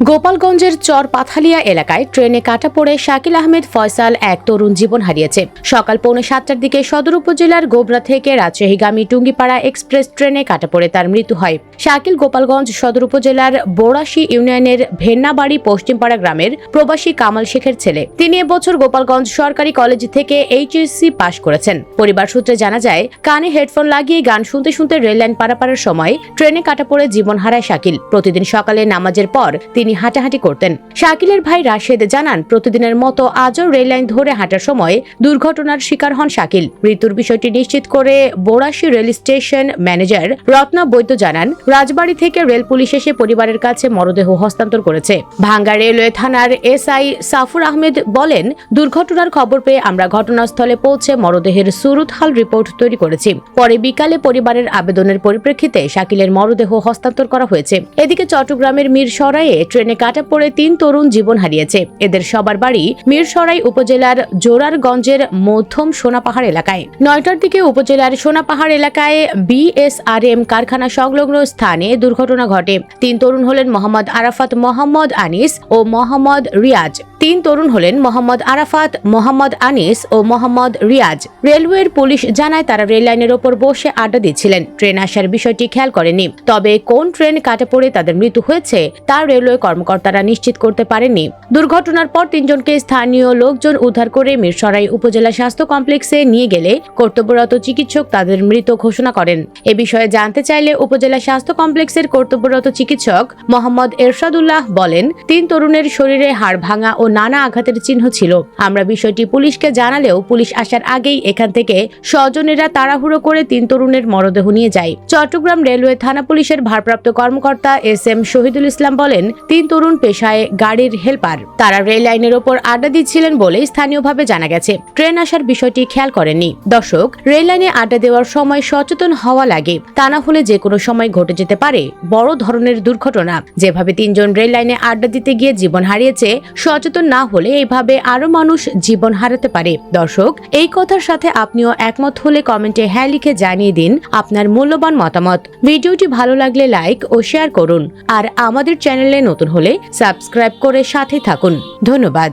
গোপালগঞ্জের চর পাথালিয়া এলাকায় ট্রেনে কাটা পড়ে শাকিল আহমেদ ফয়সাল এক তরুণ জীবন হারিয়েছে। সকাল 6:45টার দিকে সদর উপজেলার গোবরা থেকে রাজশাহীগামী টুঙ্গিপাড়া এক্সপ্রেস ট্রেনে কাটা পড়ে তার মৃত্যু হয়। শাকিল গোপালগঞ্জ সদর উপজেলার বোড়াশী ইউনিয়নের ভেন্নাবাড়ি পশ্চিমপাড়া গ্রামের প্রবাসী কামাল শেখের ছেলে। তিনি এবছর গোপালগঞ্জ সরকারি কলেজ থেকে এইচএসসি পাশ করেছেন। পরিবার সূত্রে জানা যায়, কানে হেডফোন লাগিয়ে গান শুনতে শুনতে রেললাইন পারাপারের সময় ট্রেনে কাটা পড়ে জীবন হারায় শাকিল। প্রতিদিন সকালে নামাজের পর তিনি হাঁটাহাঁটি করতেন। শাকিলের ভাই রাশেদ জানান, প্রতিদিনের মতো আজও রেললাইন ধরে হাঁটার সময় দুর্ঘটনার শিকার হন শাকিল। মৃত্যুর বিষয়টি নিশ্চিত করে Borashi rail station manager Ratna বৈদ্য জানান, রাজবাড়ী থেকে রেল পুলিশ এসে পরিবারের কাছে মরদেহ হস্তান্তর করেছে। ভাঙ্গা রেলওয়ে থানার এসআই সাফুর আহমেদ বলেন, দুর্ঘটনার খবর পেয়ে আমরা ঘটনাস্থলে পৌঁছে মরদেহের সুরতহাল রিপোর্ট তৈরি করেছি। পরে বিকালে পরিবারের আবেদনের পরিপ্রেক্ষিতে শাকিলের মরদেহ হস্তান্তর করা হয়েছে। এদিকে চট্টগ্রামের মিরসরাইয়ে ট্রেনে কাটা পড়ে 3 তরুণ জীবন হারিয়েছে। এদের সবার বাড়ি মিরসরাই উপজেলার জোরারগঞ্জের মধ্যম সোনাপাহাড় এলাকায়। 9টার দিকে উপজেলার সোনাপাহাড় এলাকায় বিএসআরএম কারখানা সংলগ্ন স্থানে দুর্ঘটনা ঘটে। 3 তরুণ হলেন মোহাম্মদ আরাফাত, মোহাম্মদ আনিস ও মোহাম্মদ রিয়াজ। 3 তরুণ হলেন মোহাম্মদ আরাফাত, মোহাম্মদ আনিস ও মোহাম্মদ রিয়াজ। রেলওয়ের পুলিশ জানায়, তারা রেল লাইনের ওপর বসে আড্ডা দিচ্ছিলেন। ট্রেন আসার বিষয়টি খেয়াল করেনি। তবে কোন ট্রেন কাটে পড়ে তাদের মৃত্যু হয়েছে তা রেলওয়ে কর্মকর্তারা নিশ্চিত করতে পারেননি। দুর্ঘটনার পর 3 জনকে স্থানীয় লোকজন উদ্ধার করে মিরসরাই উপজেলা স্বাস্থ্য কমপ্লেক্সে নিয়ে গেলে কর্তব্যরত চিকিৎসক তাদের মৃত ঘোষণা করেন। এ বিষয়ে জানতে চাইলে উপজেলা স্বাস্থ্য কমপ্লেক্সের কর্তব্যরত চিকিৎসক মোহাম্মদ এরশাদুল্লাহ বলেন, 3 তরুণের শরীরে হাড় ভাঙা ও নানা আঘাতের চিহ্ন ছিল। আমরা বিষয়টি পুলিশকে জানালেও পুলিশ আসার আগেই এখান থেকে স্বজনেরা তাড়াহুড়ো করে 3 তরুণের মরদেহ নিয়ে যায়। চট্টগ্রাম রেলওয়ে থানা পুলিশের ভারপ্রাপ্ত কর্মকর্তা এসএম শহীদুল ইসলাম বলেন, 3 তরুণ পেশায় গাড়ির হেল্পার। তারা রেল লাইনের ওপর আড্ডা দিচ্ছিলেন বলে স্থানীয়ভাবে জানা গেছে। ট্রেন আসার বিষয়টি খেয়াল করেননি। দর্শক, রেল লাইনে আড্ডা দেওয়ার সময় সচেতন হওয়া লাগে, তা না হলে যে কোনো সময় ঘটে যেতে পারে বড় ধরনের দুর্ঘটনা। যেভাবে 3 জন রেল লাইনে আড্ডা দিতে গিয়ে জীবন হারিয়েছে, সচেতন না হলে এইভাবে আরো মানুষ জীবন হারাতে পারে। দর্শক, এই কথার সাথে আপনিও একমত হলে কমেন্টে হ্যাঁ লিখে জানিয়ে দিন আপনার মূল্যবান মতামত। ভিডিওটি ভালো লাগলে লাইক ও শেয়ার করুন। আর আমাদের চ্যানেলে নতুন হলে সাবস্ক্রাইব করে সাথে থাকুন। ধন্যবাদ।